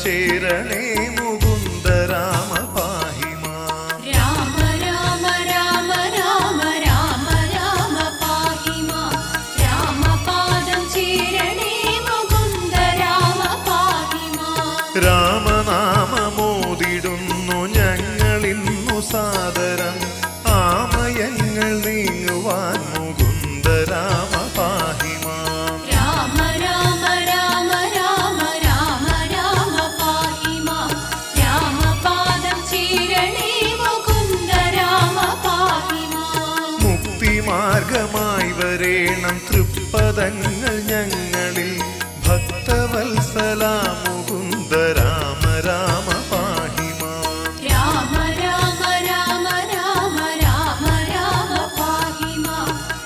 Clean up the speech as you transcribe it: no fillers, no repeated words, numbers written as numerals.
ചേരണേ മുകുന്ദ രാമ പാഹി മാം. രാമ രാമ രാമ രാമ രാമ രാമ പാഹി മാം. രാമപാദം ചേരണേ മുകുന്ദ രാമ പാഹി മാം. രാമനാമമോദിടുന്നു ഞങ്ങളിന്നു സാദരം ആമയങ്ങൾ നീങ്ങുവാൻ മുകുന്ദ രാമ പാഹി മാം. രാമ രാമ രാമ രാമ രാമ രാമ പാഹി മാം. രാമപാദം ചേരണേ മുകുന്ദ രാമ പാഹി മാം. മുക്തിമാർഗമായി വരേണം തൃപ്പദങ്ങൾ ഞങ്ങളിൽ ഭക്തവത്സലാമു